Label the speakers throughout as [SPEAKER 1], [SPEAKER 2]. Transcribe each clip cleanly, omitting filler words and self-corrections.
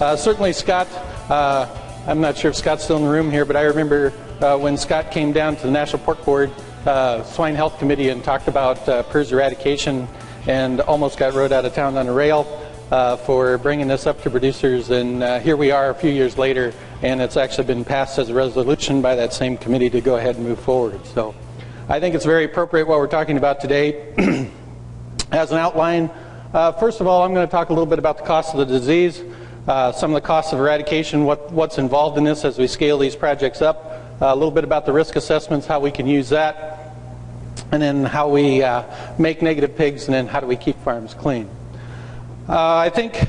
[SPEAKER 1] Certainly Scott, I'm not sure if Scott's still in the room here, but I remember when Scott came down to the National Pork Board Swine Health Committee and talked about PRRS eradication and almost got rode out of town on a rail for bringing this up to producers, and here we are a few years later, and it's actually been passed as a resolution by that same committee to go ahead and move forward. So I think it's very appropriate what we're talking about today. As an outline, first of all, I'm going to talk a little bit about the cost of the disease, some of the costs of eradication, what's involved in this as we scale these projects up, a little bit about the risk assessments, how we can use that, and then how we make negative pigs, and then how do we keep farms clean. I think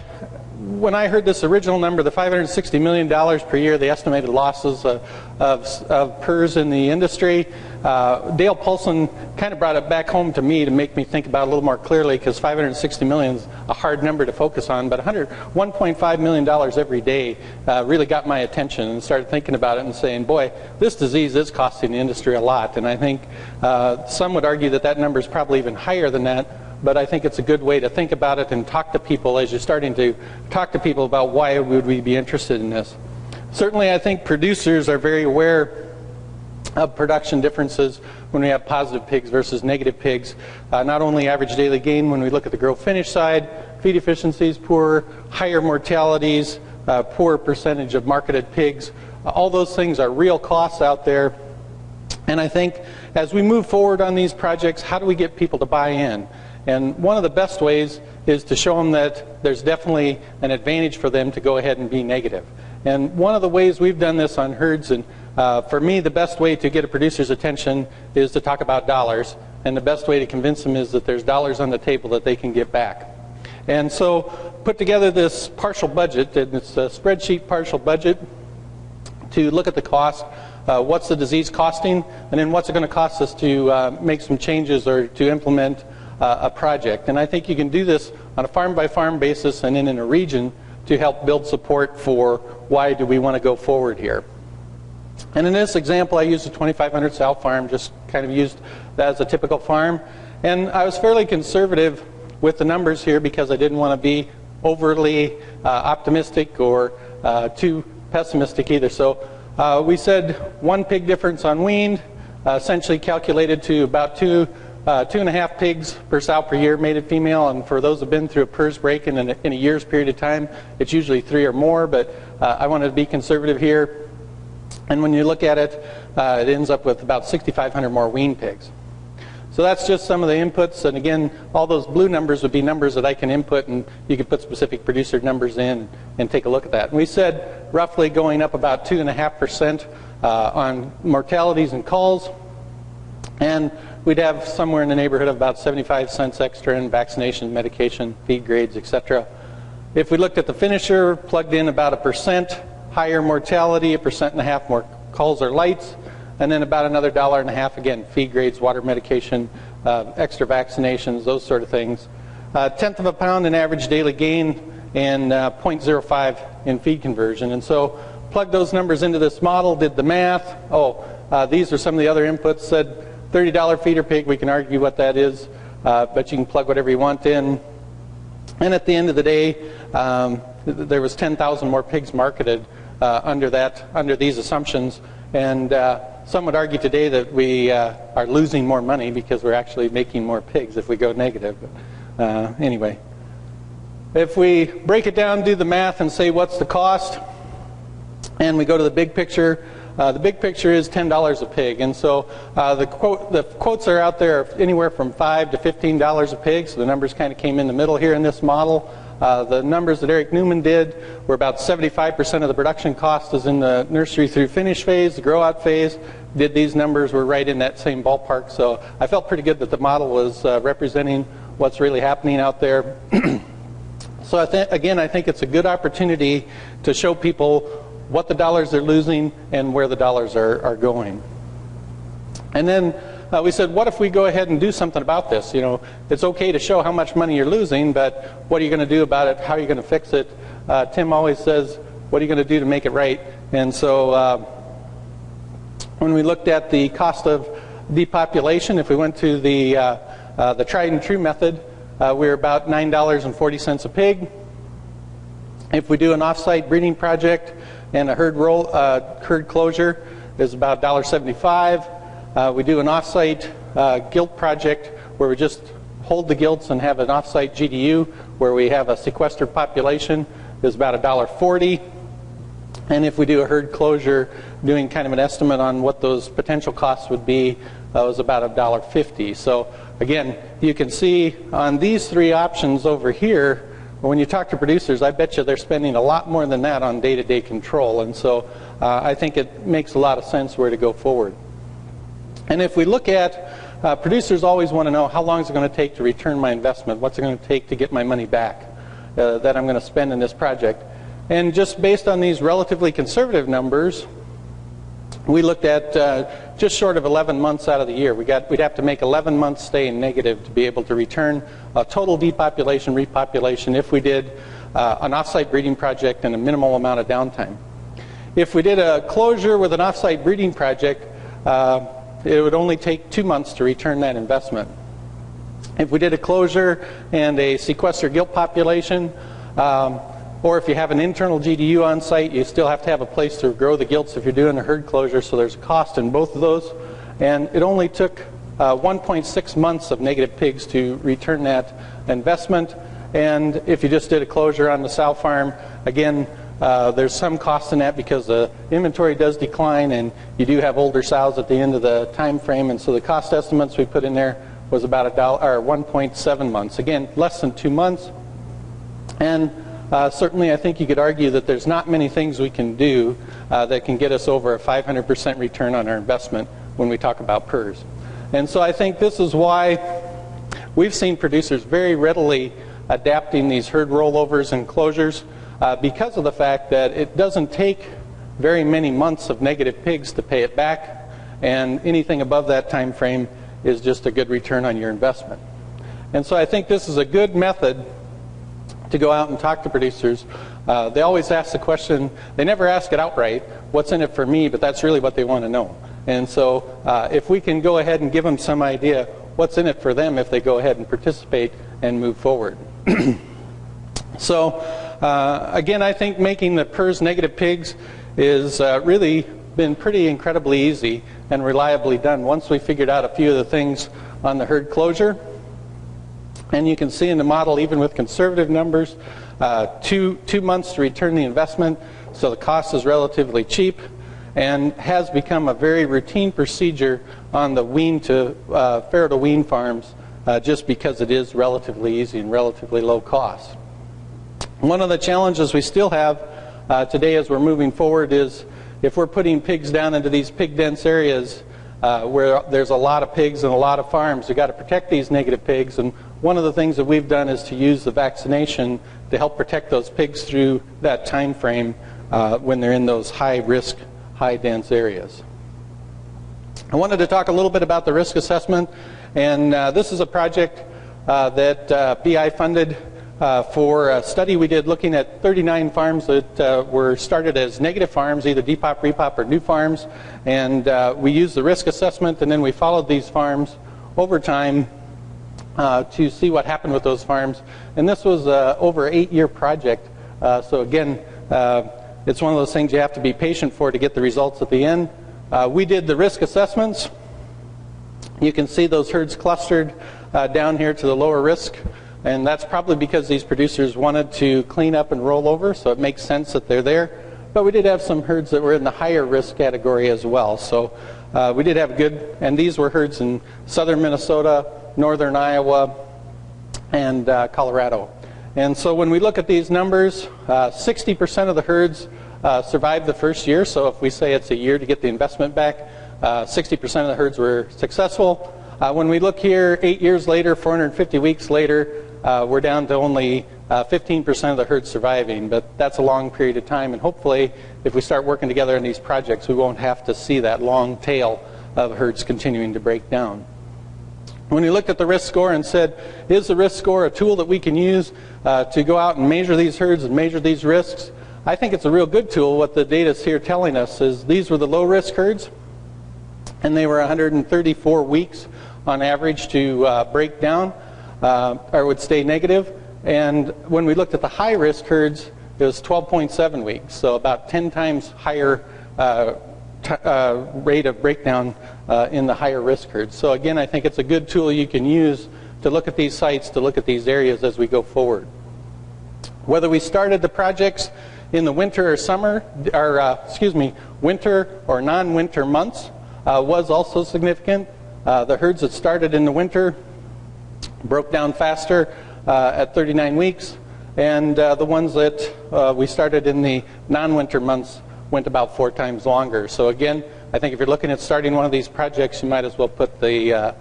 [SPEAKER 1] when I heard this original number, the $560 million per year, the estimated losses of PRRS in the industry, Dale Paulson kind of brought it back home to me to make me think about it a little more clearly, because $560 million is a hard number to focus on, but $1.5 million every day really got my attention, and started thinking about it and saying, boy, this disease is costing the industry a lot. And I think some would argue that that number is probably even higher than that. But I think it's a good way to think about it and talk to people as you're starting to talk to people about why would we be interested in this. Certainly I think producers are very aware of production differences when we have positive pigs versus negative pigs. Not only average daily gain when we look at the grow finish side, feed efficiencies poor, higher mortalities, poor percentage of marketed pigs. All those things are real costs out there. And I think as we move forward on these projects, how do we get people to buy in? And one of the best ways is to show them that there's definitely an advantage for them to go ahead and be negative. And one of the ways we've done this on herds, and for me the best way to get a producer's attention is to talk about dollars, and the best way to convince them is that there's dollars on the table that they can get back. And so put together this partial budget, and it's a spreadsheet partial budget, to look at the cost. What's the disease costing, and then what's it going to cost us to make some changes or to implement a project. And I think you can do this on a farm-by-farm basis and then in a region to help build support for why do we want to go forward here. And in this example, I used a 2,500 sow farm, just kind of used that as a typical farm. And I was fairly conservative with the numbers here because I didn't want to be overly optimistic or too pessimistic either. So we said 1 pig difference on weaned, essentially calculated to about 2.5 pigs per sow per year, mated female, and for those who have been through a PRRS break in a year's period of time, it's usually 3 or more, but I wanted to be conservative here. And when you look at it, it ends up with about 6,500 more weaned pigs. So that's just some of the inputs, and again, all those blue numbers would be numbers that I can input, and you can put specific producer numbers in and take a look at that. And we said roughly going up about 2.5% on mortalities and culls, and we'd have somewhere in the neighborhood of about 75 cents extra in vaccination, medication, feed grades, etc. If we looked at the finisher, plugged in about 1% higher mortality, 1.5% more culls or lights, and then about another $1.50 again, feed grades, water, medication, extra vaccinations, those sort of things. 1/10 of a pound in average daily gain, and 0.05 in feed conversion. And so plugged those numbers into this model, did the math. These are some of the other inputs. Said $30 feeder pig, we can argue what that is, but you can plug whatever you want in. And at the end of the day, there was 10,000 more pigs marketed under these assumptions. And some would argue today that we are losing more money because we're actually making more pigs if we go negative. But, anyway, if we break it down, do the math, and say what's the cost, and we go to the big picture. The big picture is $10 a pig, and so the quotes are out there anywhere from $5 to $15 a pig, so the numbers kind of came in the middle here in this model. The numbers that Eric Newman did were about 75% of the production cost is in the nursery through finish phase, the grow out phase. Did these numbers were right in that same ballpark, so I felt pretty good that the model was representing what's really happening out there. So again, I think it's a good opportunity to show people what the dollars they're losing and where the dollars are going. And then we said, what if we go ahead and do something about this? You know, it's okay to show how much money you're losing, but what are you going to do about it? How are you going to fix it? Tim always says, what are you going to do to make it right? And so when we looked at the cost of depopulation, if we went to the tried and true method, we were about $9.40 a pig. If we do an off-site breeding project and a herd closure is about $1.75. We do an off-site gilt project where we just hold the gilts and have an off-site GDU where we have a sequestered population is about $1.40. And if we do a herd closure, doing kind of an estimate on what those potential costs would be, was about $1.50. So again, you can see on these three options over here, when you talk to producers, I bet you they're spending a lot more than that on day-to-day control. And so I think it makes a lot of sense where to go forward. And if we look at, producers always want to know how long is it going to take to return my investment? What's it going to take to get my money back that I'm going to spend in this project? And just based on these relatively conservative numbers, we looked at just short of 11 months out of the year. We'd have to make 11 months stay negative to be able to return a total depopulation, repopulation if we did an off-site breeding project and a minimal amount of downtime. If we did a closure with an off-site breeding project, it would only take 2 months to return that investment. If we did a closure and a sequestered gilt population, or if you have an internal GDU on site, you still have to have a place to grow the gilts if you're doing a herd closure, so there's a cost in both of those. And it only took 1.6 months of negative pigs to return that investment. And if you just did a closure on the sow farm, again, there's some cost in that because the inventory does decline and you do have older sows at the end of the time frame. And so the cost estimates we put in there was about 1.7 months. Again, less than 2 months. And certainly I think you could argue that there's not many things we can do that can get us over a 500% return on our investment when we talk about PRRS. And so I think this is why we've seen producers very readily adapting these herd rollovers and closures because of the fact that it doesn't take very many months of negative pigs to pay it back, and anything above that time frame is just a good return on your investment. And so I think this is a good method to go out and talk to producers. They always ask the question, they never ask it outright, what's in it for me, but that's really what they want to know. And so if we can go ahead and give them some idea what's in it for them if they go ahead and participate and move forward. So again, I think making the PRRS negative pigs is really been pretty incredibly easy and reliably done once we figured out a few of the things on the herd closure. And you can see in the model, even with conservative numbers, 2 months to return the investment, so the cost is relatively cheap and has become a very routine procedure on the wean to farrow to wean farms just because it is relatively easy and relatively low cost. One of the challenges we still have today as we're moving forward is if we're putting pigs down into these pig dense areas where there's a lot of pigs and a lot of farms, we've got to protect these negative pigs. And one of the things that we've done is to use the vaccination to help protect those pigs through that time frame when they're in those high risk, high dense areas. I wanted to talk a little bit about the risk assessment, and this is a project that BI funded for a study we did looking at 39 farms that were started as negative farms, either depop, repop, or new farms. And we used the risk assessment, and then we followed these farms over time to see what happened with those farms. And this was over an 8-year project. So again, it's one of those things you have to be patient for to get the results at the end. We did the risk assessments. You can see those herds clustered down here to the lower risk. And that's probably because these producers wanted to clean up and roll over, so it makes sense that they're there. But we did have some herds that were in the higher risk category as well. So we did have good, and these were herds in southern Minnesota, northern Iowa, and Colorado. And so when we look at these numbers, 60% of the herds survived the first year. So if we say it's a year to get the investment back, 60% of the herds were successful. When we look here, 8 years later, 450 weeks later, we're down to only 15% of the herds surviving, but that's a long period of time, and hopefully if we start working together on these projects, we won't have to see that long tail of herds continuing to break down. When we looked at the risk score and said, is the risk score a tool that we can use to go out and measure these herds and measure these risks? I think it's a real good tool. What the data is here telling us is these were the low risk herds, and they were 134 weeks on average to break down or would stay negative. And when we looked at the high risk herds, it was 12.7 weeks, so about 10 times higher rate of breakdown in the higher risk herds. So again, I think it's a good tool you can use to look at these sites, to look at these areas as we go forward. Whether we started the projects in the winter or summer, or winter or non-winter months was also significant. The herds that started in the winter broke down faster at 39 weeks, and the ones that we started in the non-winter months went about 4 times longer. So again, I think if you're looking at starting one of these projects, you might as well put the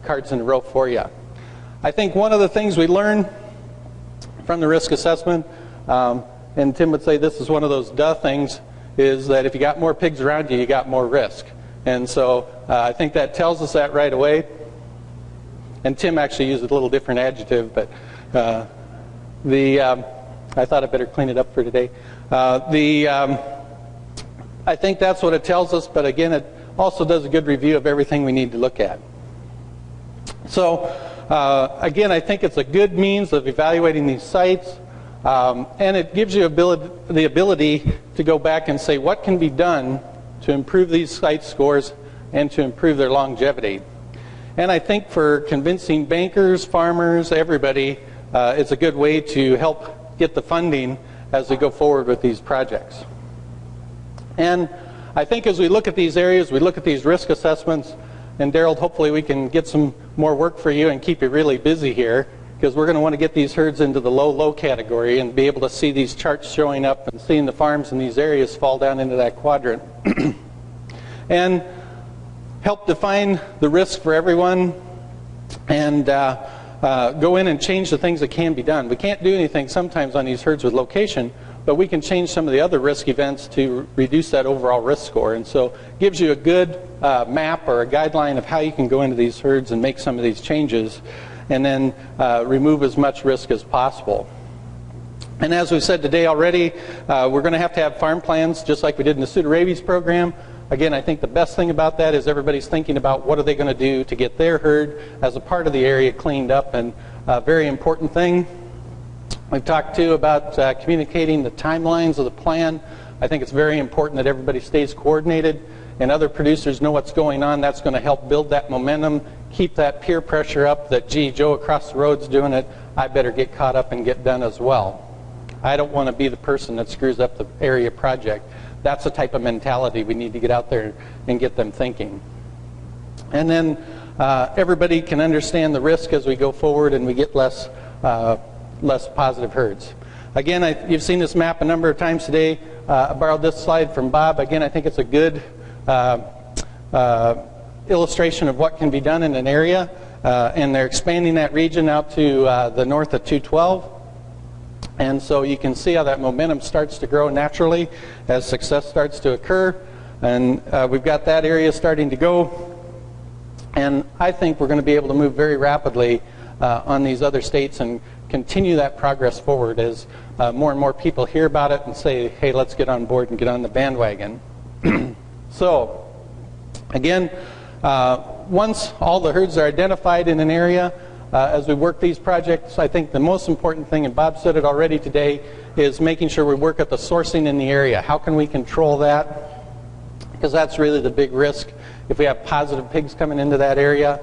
[SPEAKER 1] cards in a row for you. I think one of the things we learned from the risk assessment, and Tim would say this is one of those duh things, is that if you got more pigs around you, you got more risk. And so I think that tells us that right away. And Tim actually used a little different adjective, but I thought I better clean it up for today. I think that's what it tells us, but again, it also does a good review of everything we need to look at. So again, I think it's a good means of evaluating these sites, and it gives you the ability to go back and say what can be done to improve these site scores and to improve their longevity. And I think for convincing bankers, farmers, everybody, it's a good way to help get the funding as we go forward with these projects. And I think as we look at these areas, we look at these risk assessments, and Daryl, hopefully we can get some more work for you and keep you really busy here, because we're going to want to get these herds into the low category and be able to see these charts showing up and seeing the farms in these areas fall down into that quadrant. And help define the risk for everyone, and go in and change the things that can be done. We can't do anything sometimes on these herds with location, but we can change some of the other risk events to reduce that overall risk score. And so it gives you a good map or a guideline of how you can go into these herds and make some of these changes, and then remove as much risk as possible. And as we said today already, we're going to have farm plans just like we did in the pseudorabies program. Again, I think the best thing about that is everybody's thinking about what are they going to do to get their herd as a part of the area cleaned up, and a very important thing. We've talked too about communicating the timelines of the plan. I think it's very important that everybody stays coordinated and other producers know what's going on. That's going to help build that momentum, keep that peer pressure up that, gee, Joe across the road's doing it, I better get caught up and get done as well. I don't want to be the person that screws up the area project. That's the type of mentality we need to get out there and get them thinking. And then everybody can understand the risk as we go forward and we get less positive herds. Again, you've seen this map a number of times today. I borrowed this slide from Bob. Again, I think it's a good illustration of what can be done in an area. And they're expanding that region out to the north of 212. And so you can see how that momentum starts to grow naturally as success starts to occur. And we've got that area starting to go. And I think we're going to be able to move very rapidly on these other states and continue that progress forward as more and more people hear about it and say, hey, let's get on board and get on the bandwagon. So, again, once all the herds are identified in an area, as we work these projects, I think the most important thing, and Bob said it already today, is making sure we work at the sourcing in the area. How can we control that? Because that's really the big risk if we have positive pigs coming into that area.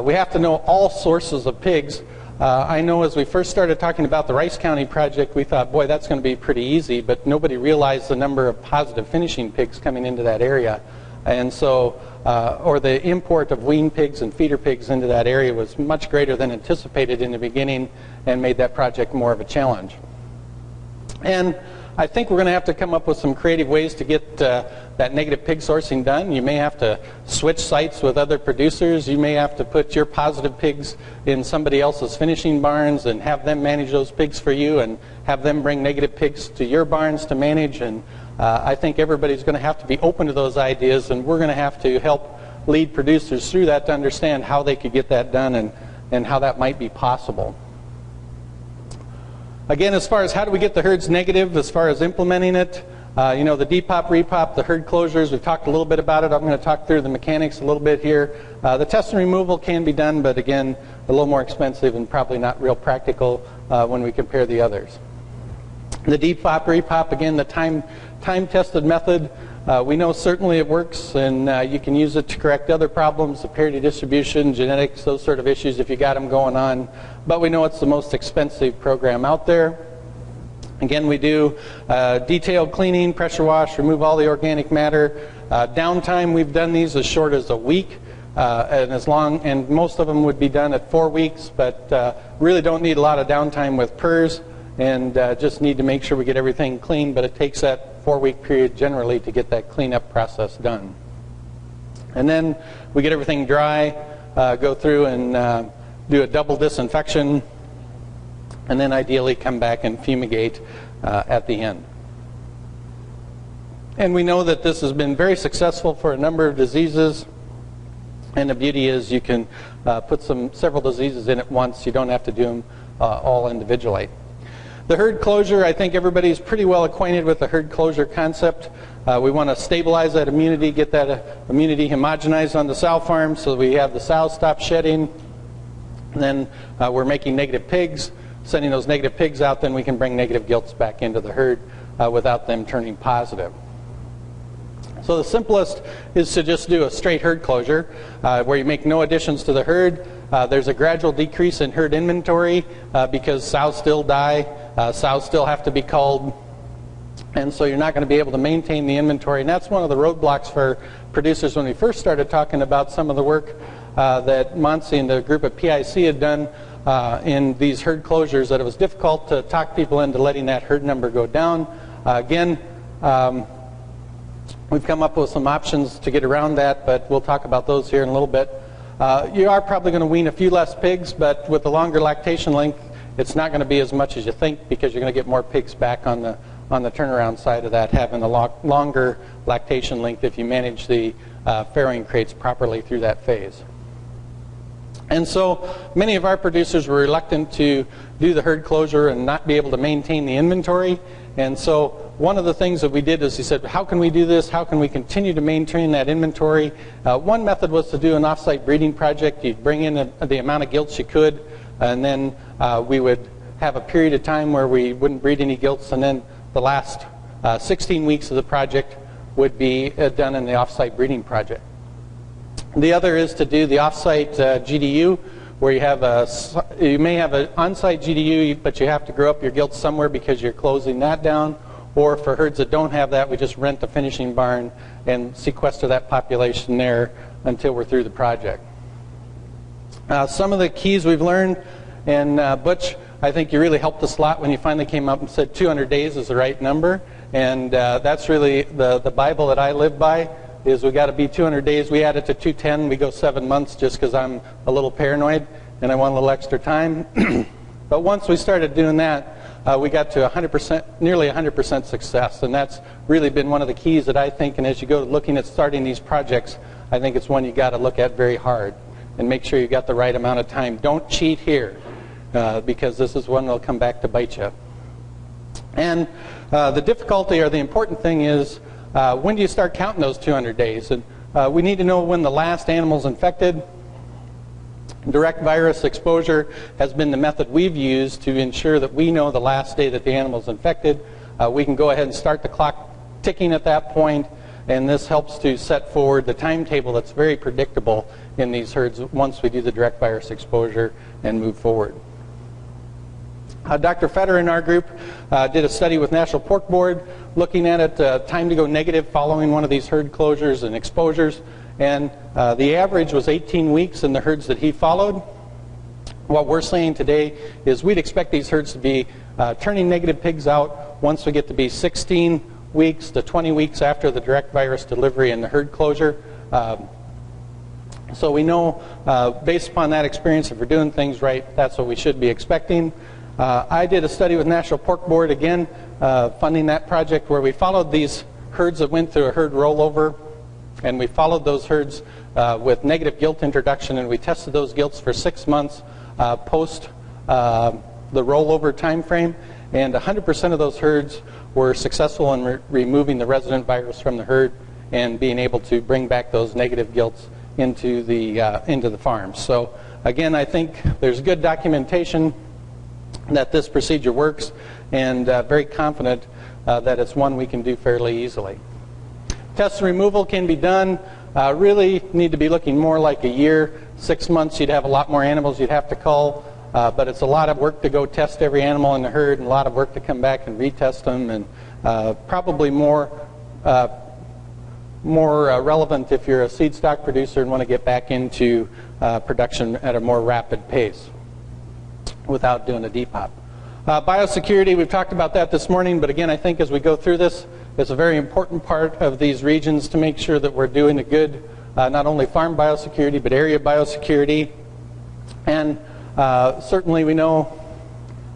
[SPEAKER 1] We have to know all sources of pigs. I know as we first started talking about the Rice County project, we thought, boy, that's going to be pretty easy, but nobody realized the number of positive finishing pigs coming into that area. And so, or the import of wean pigs and feeder pigs into that area was much greater than anticipated in the beginning and made that project more of a challenge. And I think we're going to have to come up with some creative ways to get that negative pig sourcing done. You may have to switch sites with other producers. You may have to put your positive pigs in somebody else's finishing barns and have them manage those pigs for you and have them bring negative pigs to your barns to manage. And I think everybody's going to have to be open to those ideas, and we're going to have to help lead producers through that to understand how they could get that done and how that might be possible. Again, as far as how do we get the herds negative, as far as implementing it, you know, the depop, repop, the herd closures, we've talked a little bit about it. I'm going to talk through the mechanics a little bit here. The test and removal can be done, but again, a little more expensive and probably not real practical when we compare the others. The depop, repop, again, the time-tested method. We know certainly it works, and you can use it to correct other problems, the parity distribution, genetics, those sort of issues if you got them going on. But we know it's the most expensive program out there. Again, we do detailed cleaning, pressure wash, remove all the organic matter. Downtime, we've done these as short as a week, and most of them would be done at 4 weeks, but really don't need a lot of downtime with PRRS, and just need to make sure we get everything clean, but it takes that 4-week period generally to get that cleanup process done. And then we get everything dry, go through and do a double disinfection, and then ideally come back and fumigate at the end. And we know that this has been very successful for a number of diseases, and the beauty is you can put several diseases in at once. You don't have to do them all individually. The herd closure, I think everybody's pretty well acquainted with the herd closure concept. We want to stabilize that immunity, get that immunity homogenized on the sow farm so that we have the sows stop shedding. And then we're making negative pigs, sending those negative pigs out, then we can bring negative gilts back into the herd without them turning positive. So the simplest is to just do a straight herd closure where you make no additions to the herd. There's a gradual decrease in herd inventory because sows still die, sows still have to be culled, and so you're not going to be able to maintain the inventory. And that's one of the roadblocks for producers when we first started talking about some of the work that Monsi and the group at PIC had done in these herd closures, that it was difficult to talk people into letting that herd number go down. Again, we've come up with some options to get around that, but we'll talk about those here in a little bit. You are probably going to wean a few less pigs, but with the longer lactation length, it's not going to be as much as you think, because you're going to get more pigs back on the turnaround side of that, having a longer lactation length if you manage the farrowing crates properly through that phase. And so many of our producers were reluctant to do the herd closure and not be able to maintain the inventory. And so one of the things that we did is we said, how can we do this? How can we continue to maintain that inventory? One method was to do an off-site breeding project. You'd bring in the amount of gilts you could, and then we would have a period of time where we wouldn't breed any gilts, and then the last 16 weeks of the project would be done in the off-site breeding project. The other is to do the off-site GDU, where you may have an on-site GDU, but you have to grow up your gilts somewhere because you're closing that down. Or for herds that don't have that, we just rent a finishing barn and sequester that population there until we're through the project. Some of the keys we've learned, and Butch, I think you really helped us a lot when you finally came up and said 200 days is the right number. And that's really the Bible that I live by, is we got to be 200 days. We add it to 210. We go 7 months just because I'm a little paranoid and I want a little extra time. But once we started doing that, we got to 100%, nearly 100% success. And that's really been one of the keys that I think, and as you go looking at starting these projects, I think it's one you got to look at very hard and make sure you got the right amount of time. Don't cheat here, because this is one that'll come back to bite you. And the difficulty, or the important thing, is when do you start counting those 200 days? And we need to know when the last animal's infected. Direct virus exposure has been the method we've used to ensure that we know the last day that the animal's infected. We can go ahead and start the clock ticking at that point, and this helps to set forward the timetable that's very predictable in these herds once we do the direct virus exposure and move forward. Dr. Fetter in our group did a study with National Pork Board looking at it, time to go negative following one of these herd closures and exposures. And the average was 18 weeks in the herds that he followed. What we're saying today is we'd expect these herds to be turning negative pigs out once we get to be 16 weeks to 20 weeks after the direct virus delivery and the herd closure. So we know, based upon that experience, if we're doing things right, that's what we should be expecting. I did a study with National Pork Board, again, funding that project, where we followed these herds that went through a herd rollover, and we followed those herds with negative gilt introduction, and we tested those gilts for 6 months post the rollover time frame, and 100% of those herds were successful in removing the resident virus from the herd and being able to bring back those negative gilts into the farms. So again, I think there's good documentation that this procedure works, and very confident that it's one we can do fairly easily. Test removal can be done. Really need to be looking more like a year. 6 months, you'd have a lot more animals you'd have to cull, but it's a lot of work to go test every animal in the herd, and a lot of work to come back and retest them, and probably more relevant if you're a seed stock producer and want to get back into production at a more rapid pace without doing a depop. Biosecurity, we've talked about that this morning, but again, I think as we go through this, it's a very important part of these regions to make sure that we're doing a good, not only farm biosecurity, but area biosecurity. And certainly we know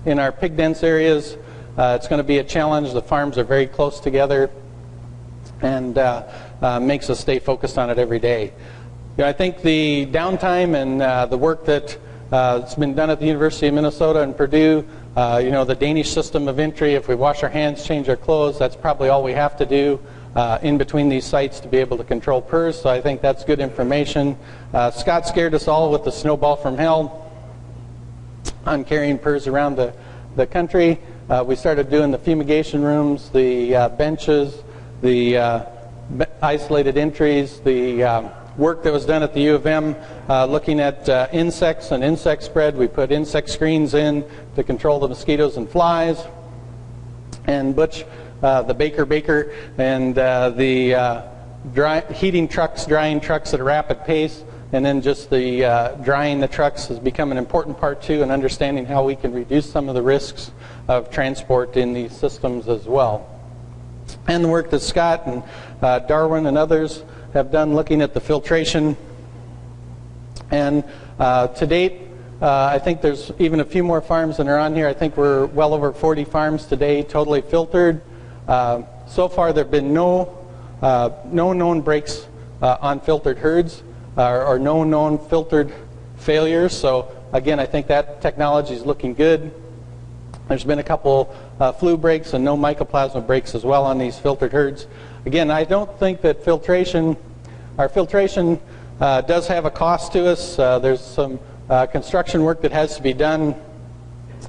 [SPEAKER 1] in our pig dense areas, it's going to be a challenge. The farms are very close together, and makes us stay focused on it every day. You know, I think the downtime and the work that it's been done at the University of Minnesota and Purdue, you know, the Danish system of entry, if we wash our hands, change our clothes, that's probably all we have to do in between these sites to be able to control PRRS, so I think that's good information. Scott scared us all with the snowball from hell on carrying PRRS around the country. We started doing the fumigation rooms, the benches, the isolated entries, the work that was done at the U of M looking at insects and insect spread. We put insect screens in to control the mosquitoes and flies. And Butch, the baker, and the heating trucks, drying trucks at a rapid pace, and then just the drying the trucks has become an important part too, and understanding how we can reduce some of the risks of transport in these systems as well. And the work that Scott and Darwin and others have done looking at the filtration. And to date, I think there's even a few more farms than are on here. I think we're well over 40 farms today totally filtered. So far there have been no known breaks on filtered herds or no known filtered failures. So again, I think that technology is looking good. There's been a couple flu breaks and no mycoplasma breaks as well on these filtered herds. Again, I don't think that our filtration does have a cost to us. There's some construction work that has to be done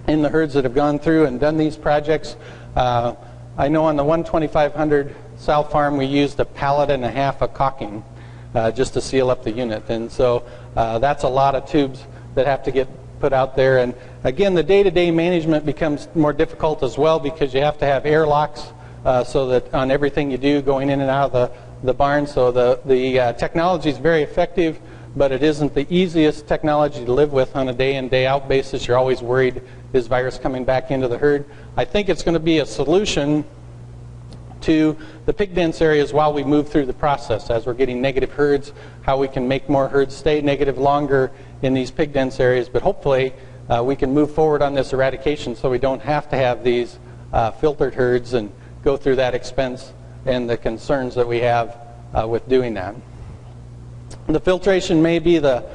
[SPEAKER 1] in the herds that have gone through and done these projects. I know on the 12500 South Farm we used a pallet and a half of caulking just to seal up the unit. And so that's a lot of tubes that have to get put out there. And again, the day-to-day management becomes more difficult as well because you have to have airlocks so that on everything you do going in and out of the barn. So the technology is very effective, but it isn't the easiest technology to live with on a day-in, day-out basis. You're always worried, is virus coming back into the herd? I think it's going to be a solution to the pig dense areas while we move through the process as we're getting negative herds, how we can make more herds stay negative longer in these pig dense areas. But hopefully we can move forward on this eradication so we don't have to have these filtered herds and go through that expense and the concerns that we have with doing that. The filtration may be the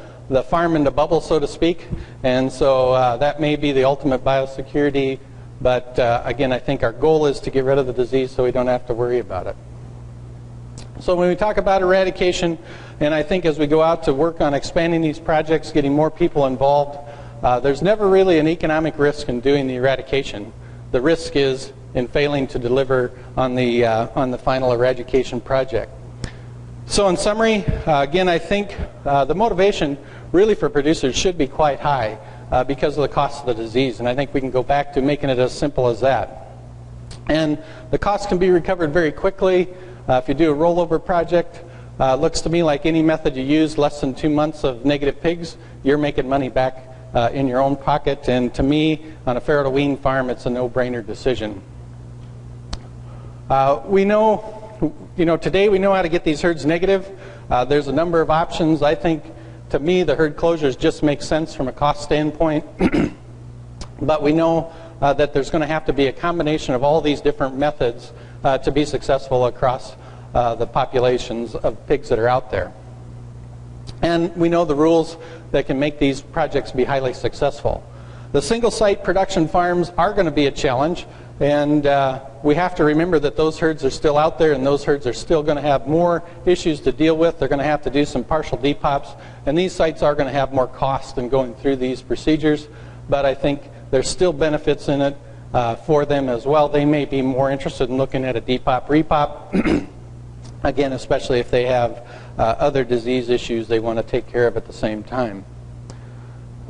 [SPEAKER 1] farm in the bubble, so to speak, and so that may be the ultimate biosecurity, but again, I think our goal is to get rid of the disease so we don't have to worry about it. So when we talk about eradication, and I think as we go out to work on expanding these projects, getting more people involved, there's never really an economic risk in doing the eradication. The risk is in failing to deliver on the final eradication project. So in summary, again, I think the motivation really for producers should be quite high because of the cost of the disease, and I think we can go back to making it as simple as that. And the cost can be recovered very quickly. If you do a rollover project, looks to me like any method you use, less than 2 months of negative pigs, you're making money back in your own pocket, and to me, on a farrow to wean farm, it's a no-brainer decision. We know, today we know how to get these herds negative. There's a number of options. I think, to me, the herd closures just make sense from a cost standpoint. But we know that there's going to have to be a combination of all these different methods to be successful across the populations of pigs that are out there. And we know the rules that can make these projects be highly successful. The single-site production farms are going to be a challenge, and we have to remember that those herds are still out there, and those herds are still going to have more issues to deal with. They're going to have to do some partial depops, and these sites are going to have more cost in going through these procedures, but I think there's still benefits in it for them as well. They may be more interested in looking at a depop, repop, again, especially if they have other disease issues they want to take care of at the same time.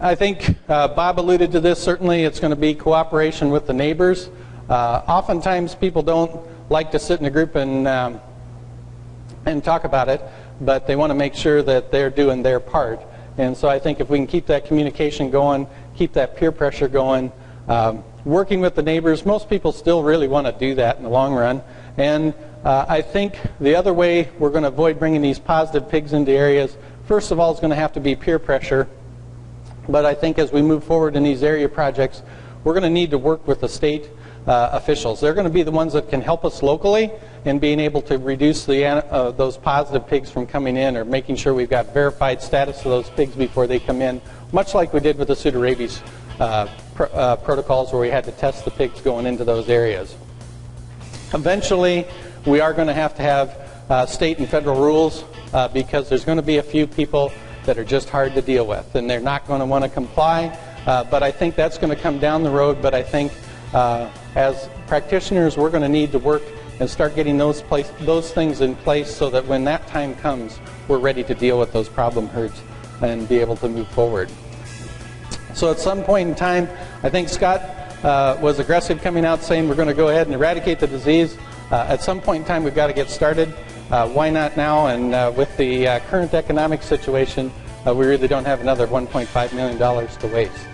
[SPEAKER 1] I think Bob alluded to this. Certainly it's going to be cooperation with the neighbors. Oftentimes people don't like to sit in a group and talk about it, but they want to make sure that they're doing their part. And so I think if we can keep that communication going, keep that peer pressure going, working with the neighbors, most people still really want to do that in the long run. And I think the other way we're going to avoid bringing these positive pigs into areas, first of all, is going to have to be peer pressure. But I think as we move forward in these area projects, we're going to need to work with the state officials. They're going to be the ones that can help us locally in being able to reduce those positive pigs from coming in, or making sure we've got verified status of those pigs before they come in, much like we did with the pseudorabies protocols where we had to test the pigs going into those areas. Eventually, we are going to have state and federal rules because there's going to be a few people that are just hard to deal with, and they're not going to want to comply. But I think that's going to come down the road. But I think as practitioners, we're going to need to work and start getting those things in place so that when that time comes, we're ready to deal with those problem herds and be able to move forward. So at some point in time, I think Scott was aggressive coming out saying we're going to go ahead and eradicate the disease. At some point in time, we've got to get started. Why not now? And with the current economic situation, we really don't have another $1.5 million to waste.